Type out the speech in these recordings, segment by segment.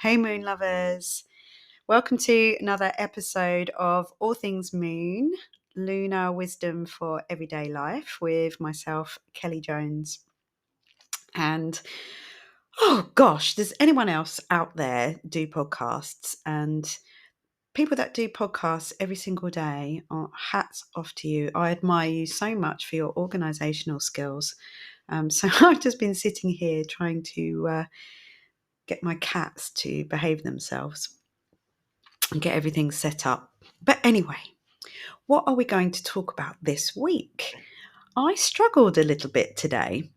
Hey Moon lovers, welcome to another episode of All Things Moon, Lunar Wisdom for Everyday Life with myself, Kelly Jones. And oh gosh, does anyone else out there do podcasts? And people that do podcasts every single day, hats off to you. I admire you so much for your organizational skills. So I've just been sitting here trying to get my cats to behave themselves and get everything set up. But anyway, what are we going to talk about this week? I struggled a little bit today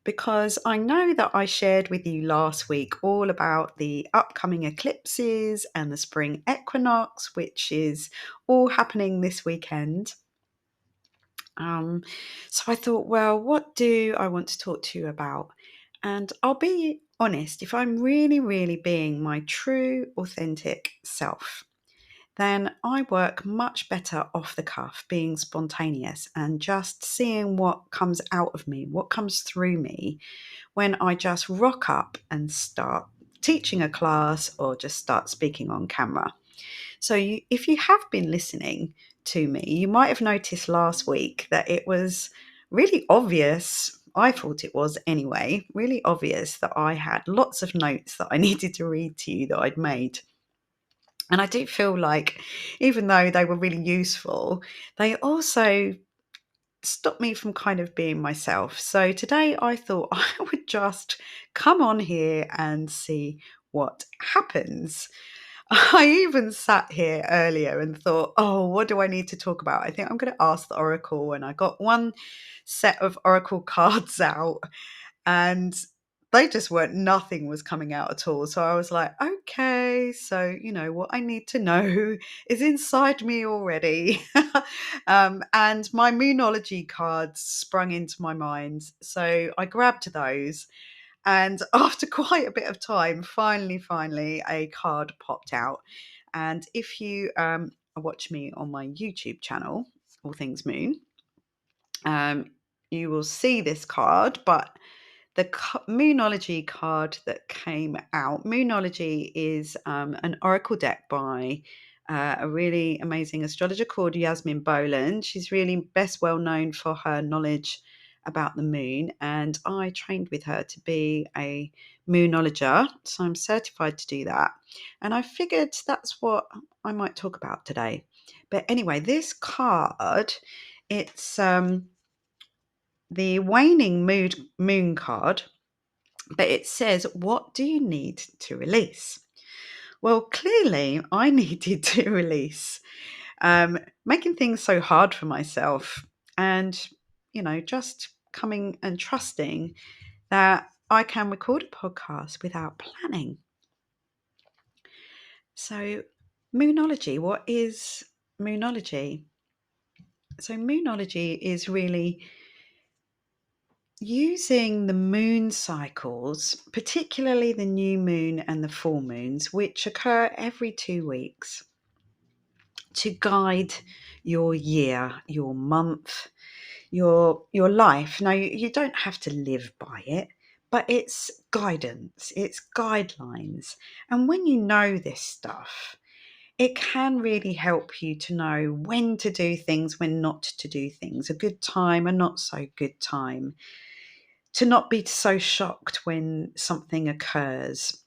because I know that I shared with you last week all about the upcoming eclipses and the spring equinox, which is all happening this weekend. So I thought, well, what do I want to talk to you about? And I'll be honest, if I'm really, really being my true, authentic self, then I work much better off the cuff, being spontaneous and just seeing what comes out of me, what comes through me when I just rock up and start teaching a class or just start speaking on camera. So if you have been listening to me, you might have noticed last week that it was really obvious. I thought it was anyway, really obvious that I had lots of notes that I needed to read to you that I'd made. And I do feel like, even though they were really useful, they also stopped me from kind of being myself. So today I thought I would just come on here and see what happens. I even sat here earlier and thought, oh, what do I need to talk about? I think I'm going to ask the Oracle. And I got one set of Oracle cards out, and they just weren't, nothing was coming out at all. So I was like, okay, so what I need to know is inside me already. And my Moonology cards sprung into my mind, so I grabbed those, and after quite a bit of time, finally a card popped out. And if you watch me on my YouTube channel, All Things Moon, you will see this card. But the Moonology card that came out, Moonology is an oracle deck by a really amazing astrologer called Yasmin Boland. She's really best well known for her knowledge about the moon, and I trained with her to be a moonologer, so I'm certified to do that. And I figured that's what I might talk about today. But anyway, this card, it's the waning moon card, but it says, what do you need to release? Well, clearly I needed to release making things so hard for myself, and just coming and trusting that I can record a podcast without planning. So Moonology, what is Moonology? So Moonology is really using the moon cycles, particularly the new moon and the full moons, which occur every 2 weeks, to guide your year, your month, your life. Now, you don't have to live by it, but it's guidance, it's guidelines. And when you know this stuff, it can really help you to know when to do things, when not to do things, a good time, a not so good time, to not be so shocked when something occurs,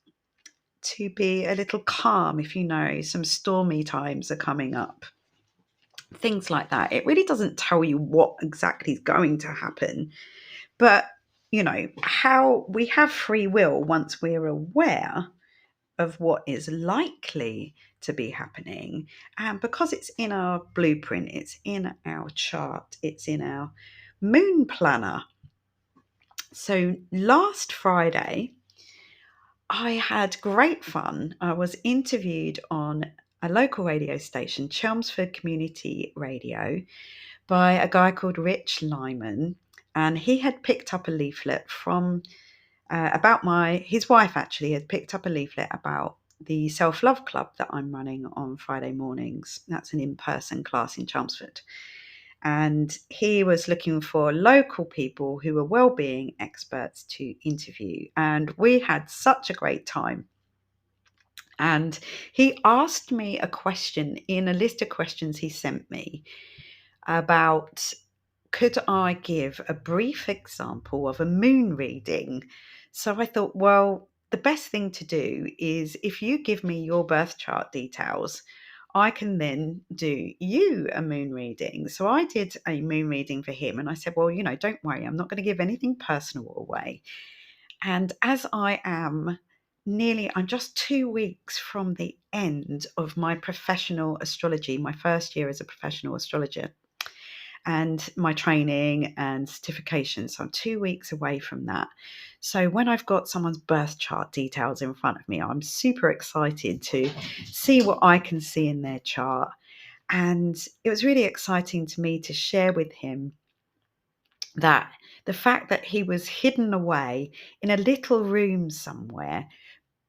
to be a little calm if you know some stormy times are coming up, things like that. It really doesn't tell you what exactly is going to happen, but how we have free will once we're aware of what is likely to be happening. And because it's in our blueprint, it's in our chart, it's in our moon planner. So last Friday, I had great fun. I was interviewed on a local radio station, Chelmsford Community Radio, by a guy called Rich Lyman. And he had picked up a leaflet from his wife actually had picked up a leaflet about the self-love club that I'm running on Friday mornings. That's an in-person class in Chelmsford. And he was looking for local people who were well-being experts to interview. And we had such a great time. And he asked me a question in a list of questions he sent me about, could I give a brief example of a moon reading? So I thought, well, the best thing to do is if you give me your birth chart details, I can then do you a moon reading. So I did a moon reading for him, and I said, well, don't worry, I'm not going to give anything personal away. And as I'm just 2 weeks from the end of my professional astrology, my first year as a professional astrologer, and my training and certification. So I'm 2 weeks away from that. So when I've got someone's birth chart details in front of me, I'm super excited to see what I can see in their chart. And it was really exciting to me to share with him that the fact that he was hidden away in a little room somewhere,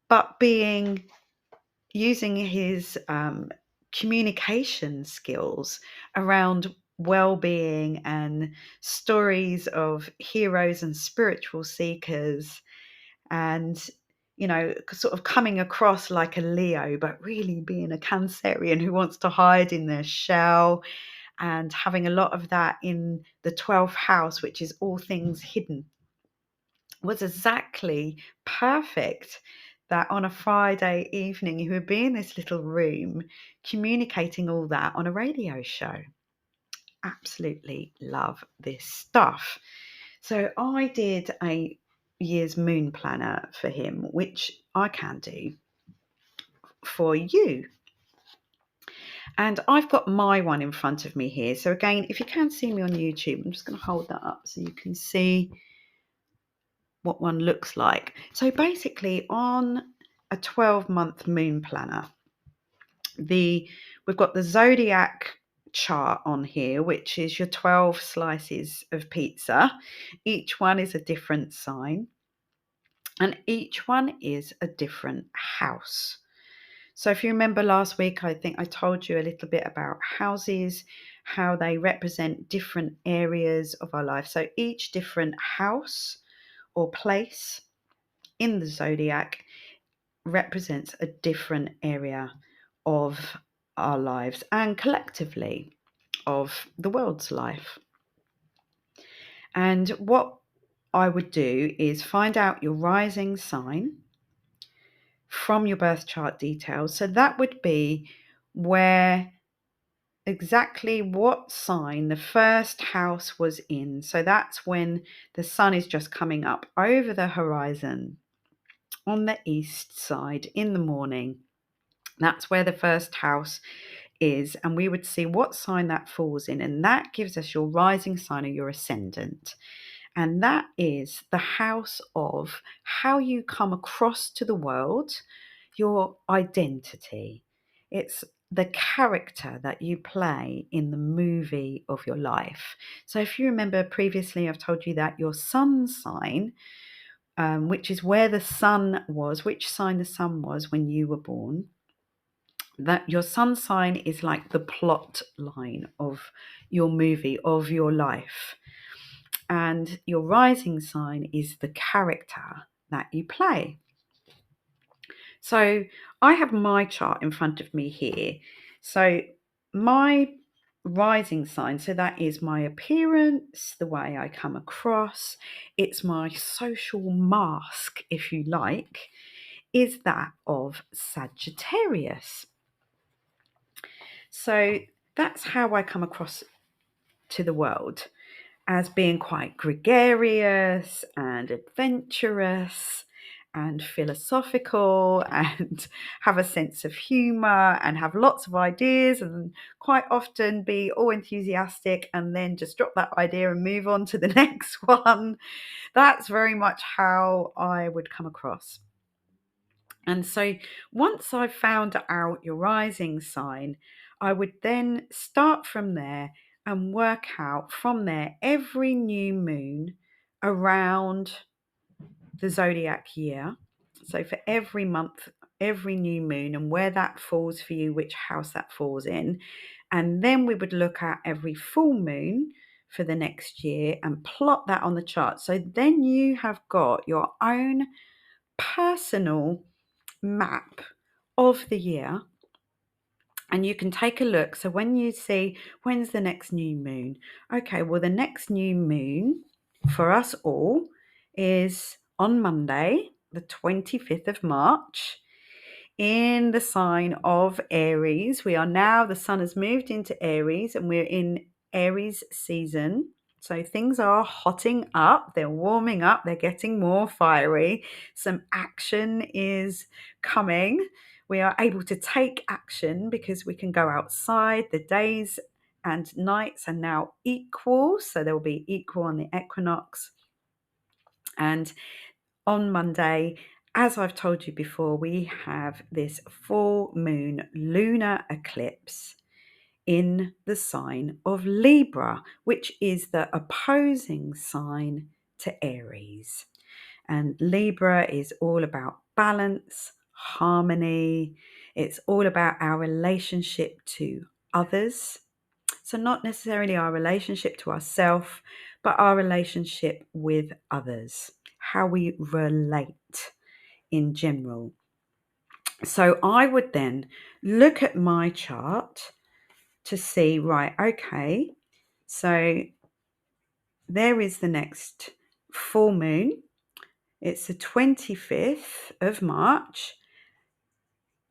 but using his communication skills around well-being and stories of heroes and spiritual seekers, and sort of coming across like a Leo but really being a Cancerian who wants to hide in their shell, and having a lot of that in the 12th house, which is all things hidden, was exactly perfect. That on a Friday evening, he would be in this little room communicating all that on a radio show. Absolutely love this stuff. So I did a year's moon planner for him, which I can do for you. And I've got my one in front of me here. So again, if you can see me on YouTube, I'm just going to hold that up so you can see what one looks like. So basically, on a 12-month moon planner, we've got the zodiac chart on here, which is your 12 slices of pizza. Each one is a different sign, and each one is a different house. So if you remember last week, I think I told you a little bit about houses, how they represent different areas of our life. So each different house or place in the zodiac represents a different area of our lives and collectively of the world's life. And what I would do is find out your rising sign from your birth chart details. So that would be where exactly what sign the first house was in. So that's when the sun is just coming up over the horizon on the east side in the morning. That's where the first house is, and we would see what sign that falls in, and that gives us your rising sign or your ascendant. And that is the house of how you come across to the world, your identity. It's the character that you play in the movie of your life. So if you remember previously, I've told you that your sun sign, which is where the sun was, which sign the sun was when you were born, that your sun sign is like the plot line of your movie, of your life. And your rising sign is the character that you play. So I have my chart in front of me here. So my rising sign, so that is my appearance, the way I come across, it's my social mask, if you like, is that of Sagittarius. So that's how I come across to the world, as being quite gregarious and adventurous and philosophical and have a sense of humour and have lots of ideas and quite often be all enthusiastic and then just drop that idea and move on to the next one. That's very much how I would come across. And so once I've found out your rising sign, I would then start from there and work out from there every new moon around the zodiac year. So for every month, every new moon, and where that falls for you, which house that falls in. And then we would look at every full moon for the next year and plot that on the chart. So then you have got your own personal map of the year, and you can take a look. So when you see when's the next new moon, okay, well, the next new moon for us all is on Monday, the 25th of March, in the sign of Aries. We are now, the sun has moved into Aries and we're in Aries season. So things are hotting up, they're warming up, they're getting more fiery. Some action is coming. We are able to take action because we can go outside. The days and nights are now equal. So there will be equal on the equinox. And on Monday, as I've told you before, we have this full moon lunar eclipse in the sign of Libra, which is the opposing sign to Aries. And Libra is all about balance, harmony. It's all about our relationship to others. So, not necessarily our relationship to ourselves, but our relationship with others, how we relate in general. So, I would then look at my chart to see, right, okay, so there is the next full moon. It's the 25th of March,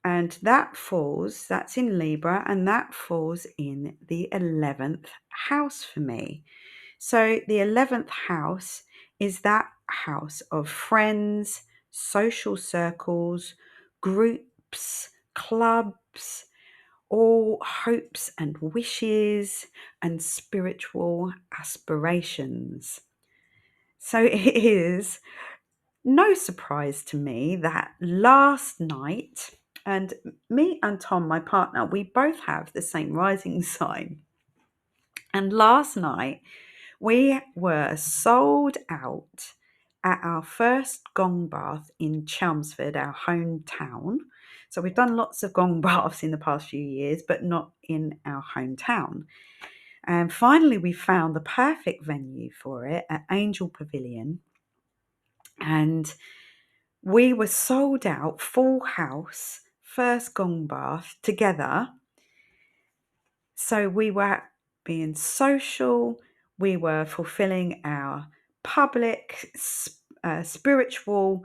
and that's in Libra, and that falls in the 11th house for me. So the 11th house is that house of friends, social circles, groups, clubs, all hopes and wishes and spiritual aspirations. So it is no surprise to me that last night, and me and Tom, my partner, we both have the same rising sign. And last night, we were sold out at our first gong bath in Chelmsford, our hometown. So we've done lots of gong baths in the past few years, but not in our hometown. And finally, we found the perfect venue for it at Angel Pavilion. And we were sold out, full house, first gong bath together. So we were being social, we were fulfilling our public, spiritual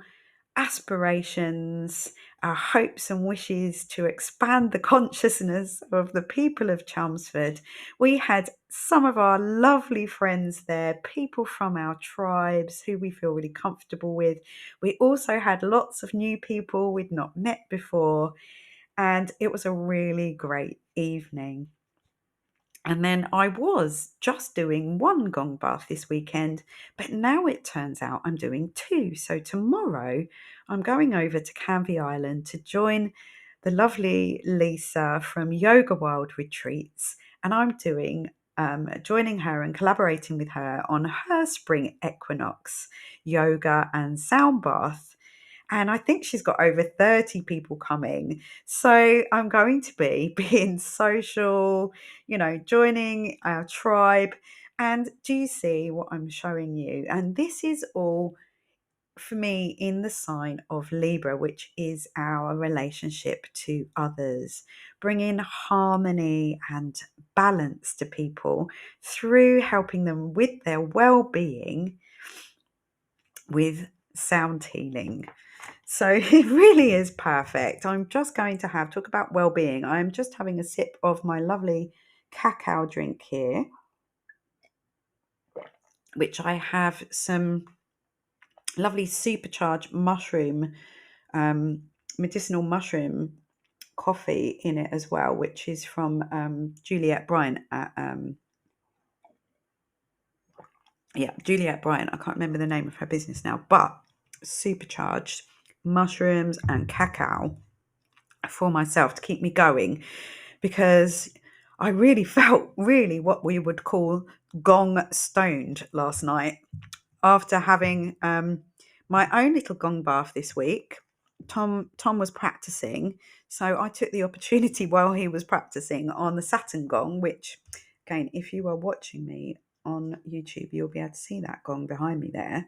aspirations, our hopes and wishes to expand the consciousness of the people of Chelmsford. We had some of our lovely friends there, people from our tribes who we feel really comfortable with. We also had lots of new people we'd not met before, and it was a really great evening. And then I was just doing one gong bath this weekend, but now it turns out I'm doing two. So tomorrow I'm going over to Canvey Island to join the lovely Lisa from Yoga Wild Retreats, and I'm doing joining her and collaborating with her on her spring equinox yoga and sound bath. And I think she's got over 30 people coming. So I'm going to be being social, joining our tribe. And do you see what I'm showing you? And this is all for me in the sign of Libra, which is our relationship to others, bringing harmony and balance to people through helping them with their well-being with sound healing. So it really is perfect. I'm just going to talk about well-being. I'm just having a sip of my lovely cacao drink here, which I have some lovely supercharged mushroom, medicinal mushroom coffee in it as well, which is from Juliet Bryant at Juliet Bryant. I can't remember the name of her business now, but supercharged mushrooms and cacao for myself to keep me going, because I really felt what we would call gong stoned last night after having my own little gong bath this week. Tom was practicing, so I took the opportunity while he was practicing on the Saturn gong, which, again, if you are watching me on YouTube, you'll be able to see that gong behind me there.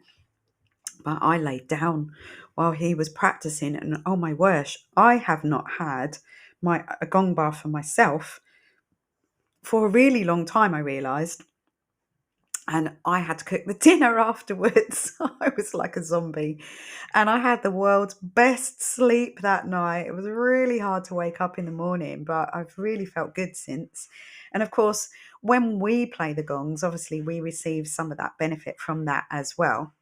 But I laid down while he was practicing, and oh my word, I have not had a gong bath for myself for a really long time, I realised. And I had to cook the dinner afterwards. I was like a zombie. And I had the world's best sleep that night. It was really hard to wake up in the morning, but I've really felt good since. And of course, when we play the gongs, obviously we receive some of that benefit from that as well.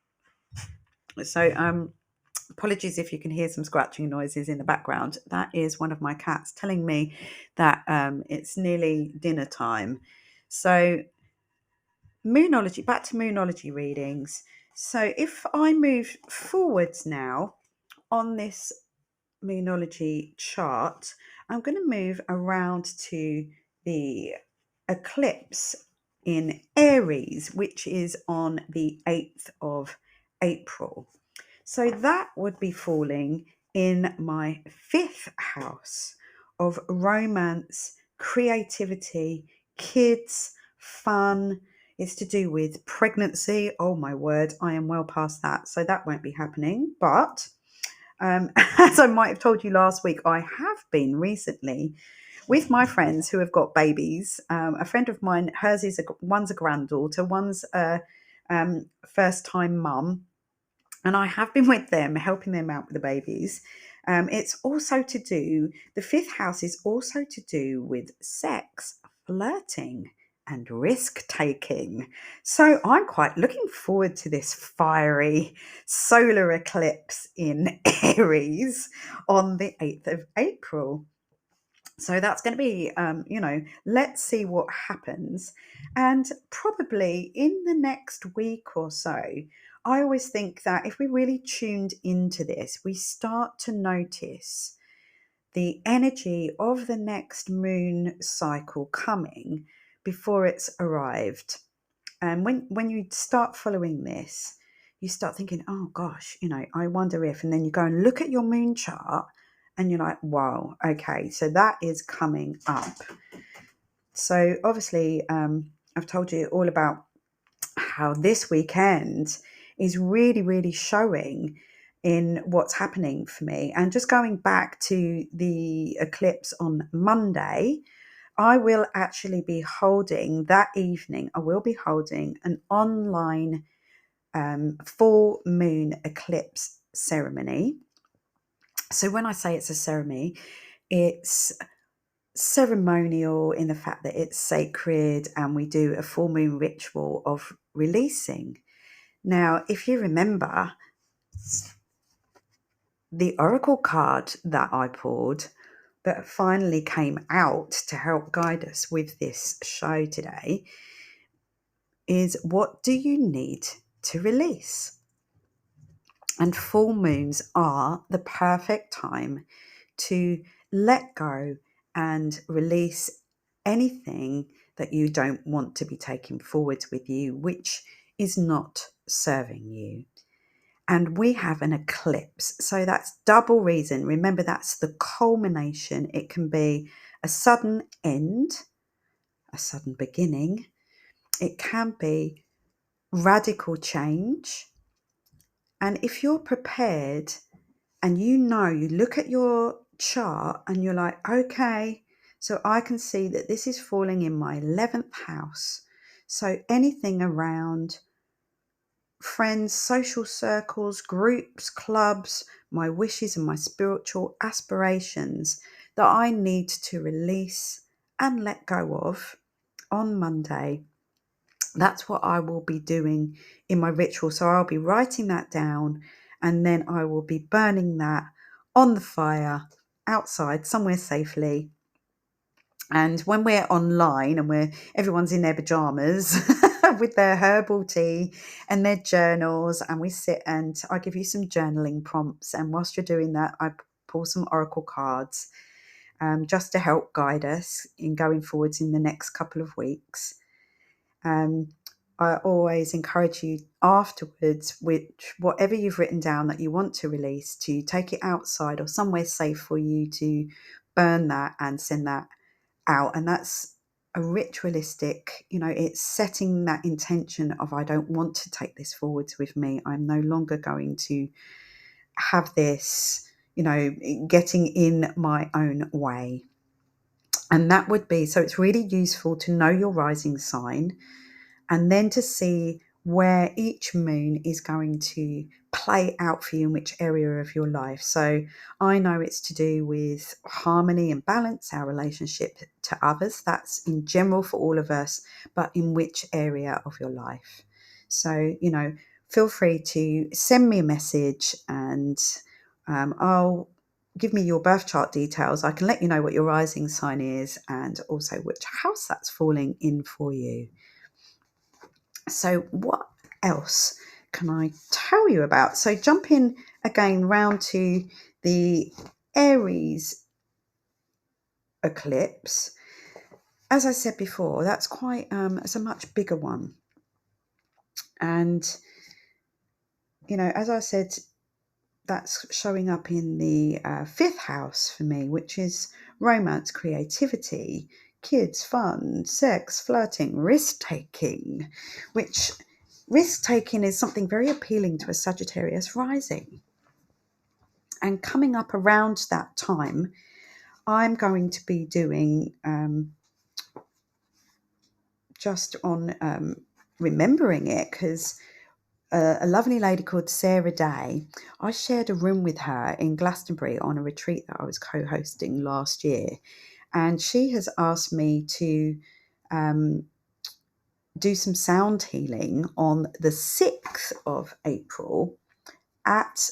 So, apologies if you can hear some scratching noises in the background. That is one of my cats telling me that it's nearly dinner time. So, Moonology, back to Moonology readings. So, if I move forwards now on this Moonology chart, I'm going to move around to the eclipse in Aries, which is on the 8th of April. So that would be falling in my 5th house of romance, creativity, kids, fun. It's to do with pregnancy. Oh my word, I am well past that. So that won't be happening. But as I might have told you last week, I have been recently with my friends who have got babies. A friend of mine, hers is one's a granddaughter, one's a first time mum, and I have been with them, helping them out with the babies. It's also to do, the 5th house is also to do with sex, flirting, and risk taking. So I'm quite looking forward to this fiery solar eclipse in Aries on the 8th of April. So that's going to be, let's see what happens. And probably in the next week or so, I always think that if we really tuned into this, we start to notice the energy of the next moon cycle coming before it's arrived. And when you start following this, you start thinking, oh gosh, I wonder if, and then you go and look at your moon chart and you're like, wow, okay, so that is coming up. So obviously, I've told you all about how this weekend is really, really showing in what's happening for me. And just going back to the eclipse on Monday, I will actually be holding that evening, I will be holding an online full moon eclipse ceremony. So when I say it's a ceremony, it's ceremonial in the fact that it's sacred and we do a full moon ritual of releasing. Now, if you remember, the oracle card that I pulled that finally came out to help guide us with this show today is, what do you need to release? And full moons are the perfect time to let go and release anything that you don't want to be taking forwards with you, which is not serving you. And we have an eclipse. So that's double reason. Remember, that's the culmination. It can be a sudden end, a sudden beginning. It can be radical change. And if you're prepared and you look at your chart and you're like, okay, so I can see that this is falling in my 11th house. So anything around friends, social circles, groups, clubs, my wishes and my spiritual aspirations that I need to release and let go of on Monday. That's what I will be doing in my ritual. So I'll be writing that down and then I will be burning that on the fire outside somewhere safely. And when we're online and everyone's in their pajamas with their herbal tea and their journals, and we sit and I give you some journaling prompts. And whilst you're doing that, I pull some oracle cards just to help guide us in going forwards in the next couple of weeks. I always encourage you afterwards, which whatever you've written down that you want to release, to take it outside or somewhere safe for you to burn that and send that out. And that's a ritualistic, it's setting that intention of, I don't want to take this forwards with me. I'm no longer going to have this, getting in my own way. And that would be, so it's really useful to know your rising sign and then to see where each moon is going to play out for you in which area of your life. So I know it's to do with harmony and balance, our relationship to others. That's in general for all of us, but in which area of your life. So, feel free to send me a message, and I'll give me your birth chart details. I can let you know what your rising sign is and also which house that's falling in for you. So what else can I tell you about? So jumping again round to the Aries eclipse. As I said before, that's quite it's a much bigger one. And as I said, that's showing up in the fifth house for me, which is romance, creativity, kids, fun, sex, flirting, risk-taking, which risk-taking is something very appealing to a Sagittarius rising. And coming up around that time, I'm going to be doing just on remembering it, because a lovely lady called Sarah Day, I shared a room with her in Glastonbury on a retreat that I was co-hosting last year. And she has asked me to do some sound healing on the 6th of April at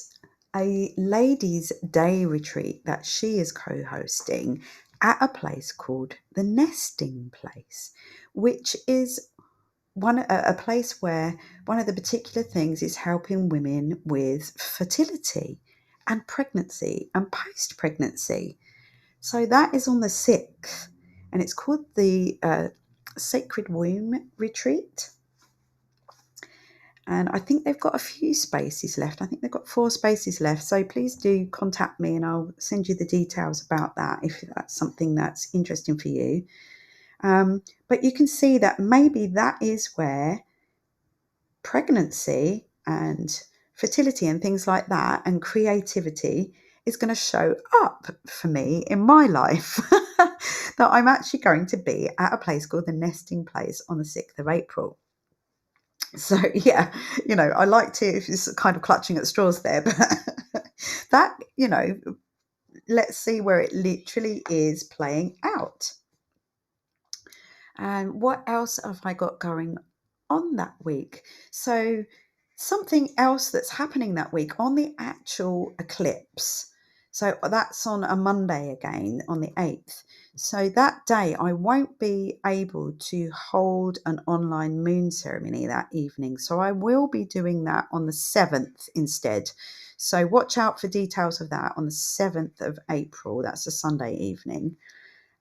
a ladies' day retreat that she is co-hosting at a place called the Nesting Place, which is a place where one of the particular things is helping women with fertility and pregnancy and post-pregnancy. So that is on the 6th, and it's called the Sacred Womb Retreat. And I think they've got a few spaces left. I think they've got 4 spaces left. So please do contact me and I'll send you the details about that if that's something that's interesting for you. But you can see that maybe that is where pregnancy and fertility and things like that and creativity is going to show up for me in my life. That I'm actually going to be at a place called the Nesting Place on the 6th of April. So yeah, I like to, it's kind of clutching at straws there, but that, let's see where it literally is playing out. And what else have I got going on that week? So something else that's happening that week on the actual eclipse. So that's on a Monday again, on the 8th. So that day I won't be able to hold an online moon ceremony that evening. So I will be doing that on the 7th instead. So watch out for details of that on the 7th of April. That's a Sunday evening.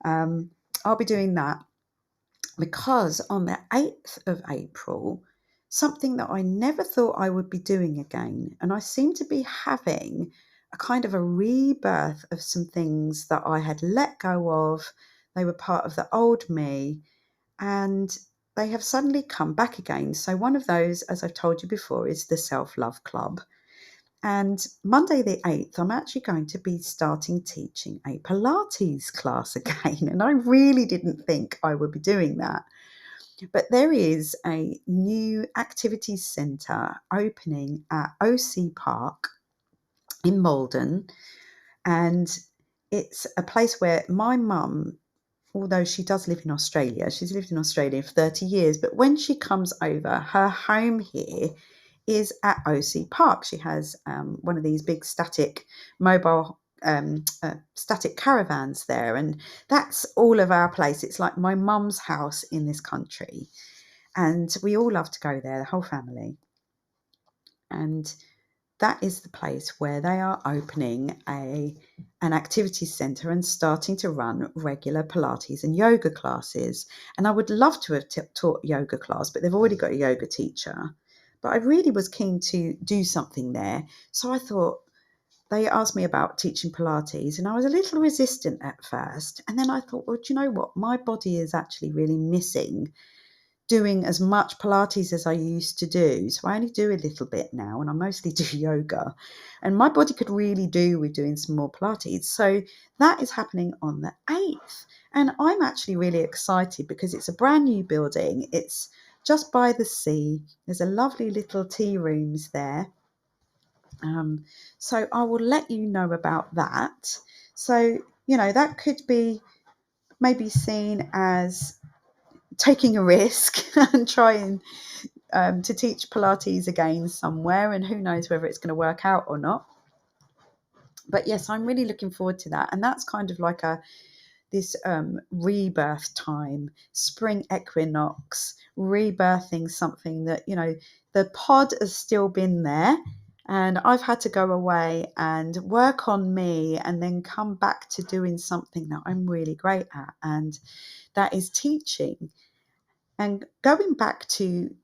I'll be doing that because on the 8th of April, something that I never thought I would be doing again, and I seem to be having a kind of a rebirth of some things that I had let go of. They were part of the old me, and they have suddenly come back again. So one of those, as I've told you before, is the Self-Love Club. And Monday the 8th, I'm actually going to be starting teaching a Pilates class again. And I really didn't think I would be doing that. But there is a new activities centre opening at OC Park in Malden. And it's a place where my mum, although she does live in Australia, she's lived in Australia for 30 years, but when she comes over, her home here is at OC Park. She has one of these big static mobile static caravans there, and that's all of our place. It's like my mum's house in this country, and we all love to go there, the whole family. And that is the place where they are opening an activities centre and starting to run regular Pilates and yoga classes. And I would love to have taught yoga class, but they've already got a yoga teacher. But I really was keen to do something there. So I thought, they asked me about teaching Pilates, and I was a little resistant at first. And then I thought, well, do you know what? My body is actually really missing doing as much Pilates as I used to do. So I only do a little bit now, and I mostly do yoga. And my body could really do with doing some more Pilates. So that is happening on the 8th. And I'm actually really excited because it's a brand new building. It's just by the sea. There's a lovely little tea rooms there. So I will let you know about that. So, that could be maybe seen as taking a risk and trying to teach Pilates again somewhere, and who knows whether it's going to work out or not. But yes, I'm really looking forward to that. And that's kind of like this rebirth time, spring equinox, rebirthing something that, the pod has still been there, and I've had to go away and work on me and then come back to doing something that I'm really great at, and that is teaching. And going back to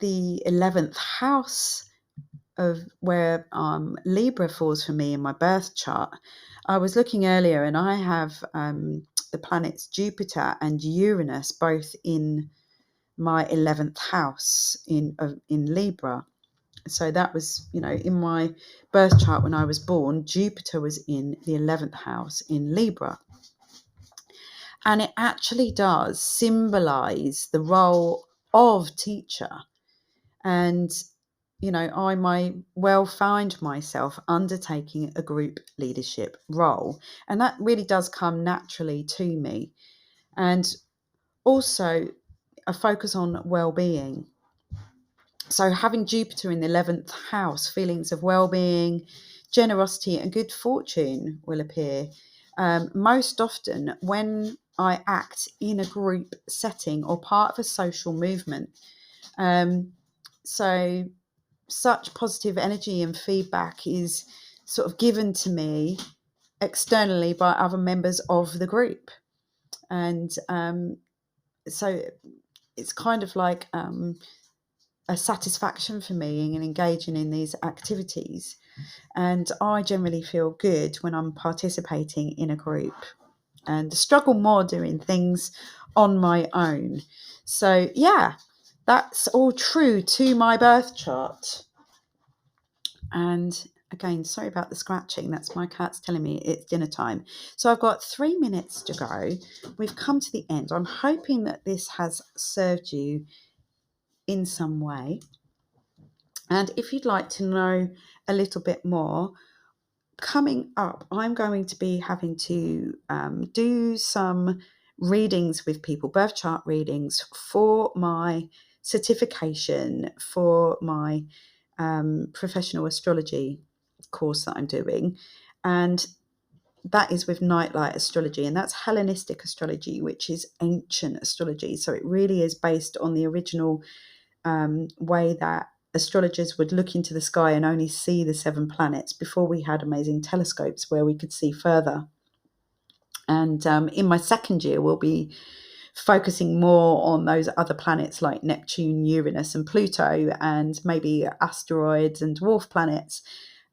the 11th house of where Libra falls for me in my birth chart, I was looking earlier, and I have the planets Jupiter and Uranus both in my 11th house in Libra. So that was, in my birth chart when I was born, Jupiter was in the 11th house in Libra. And it actually does symbolize the role of teacher. And I might well find myself undertaking a group leadership role. And that really does come naturally to me. And also a focus on well-being. So having Jupiter in the 11th house, feelings of well-being, generosity and good fortune will appear. Most often when I act in a group setting or part of a social movement. So such positive energy and feedback is sort of given to me externally by other members of the group. And so it's kind of like a satisfaction for me in engaging in these activities. And I generally feel good when I'm participating in a group, and struggle more doing things on my own. So yeah, that's all true to my birth chart. And again, sorry about the scratching. That's my cat's telling me it's dinner time. So I've got 3 minutes to go. We've come to the end. I'm hoping that this has served you in some way. And if you'd like to know a little bit more, coming up, I'm going to be having to do some readings with people, birth chart readings, for my certification for my professional astrology course that I'm doing. And that is with Nightlight Astrology, and that's Hellenistic astrology, which is ancient astrology. So it really is based on the original way that astrologers would look into the sky and only see the 7 planets before we had amazing telescopes where we could see further. And in my second year, we'll be focusing more on those other planets like Neptune, Uranus and Pluto, and maybe asteroids and dwarf planets.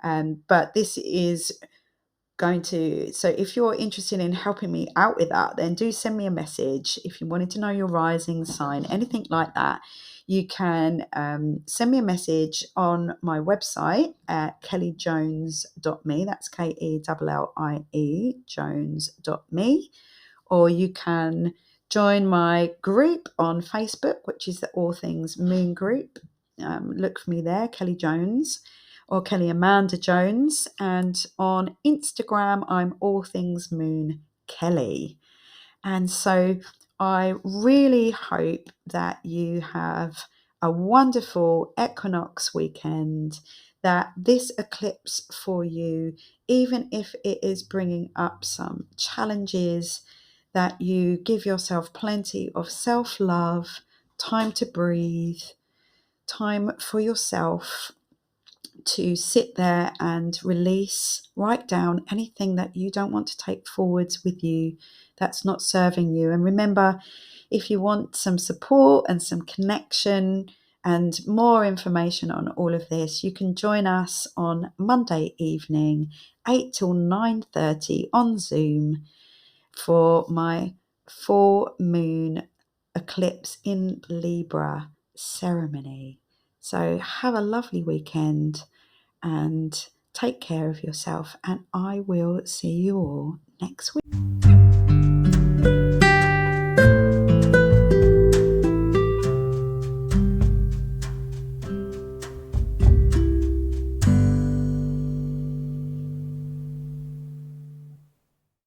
But this is going to, so if you're interested in helping me out with that, then do send me a message. If you wanted to know your rising sign, anything like that, you can send me a message on my website at kellyjones.me. That's KELLIE Jones.me. Or you can join my group on Facebook, which is the All Things Moon group. Look for me there, Kelly Jones, or Kelly Amanda Jones. And on Instagram, I'm All Things Moon Kelly. And so I really hope that you have a wonderful equinox weekend, that this eclipse for you, even if it is bringing up some challenges, that you give yourself plenty of self-love, time to breathe, time for yourself to sit there and release, write down anything that you don't want to take forwards with you that's not serving you. And remember, if you want some support and some connection And more information on all of this, you can join us on Monday evening, 8 till 9:30 on Zoom for my full moon eclipse in Libra ceremony. So have a lovely weekend and take care of yourself, and I will see you all next week.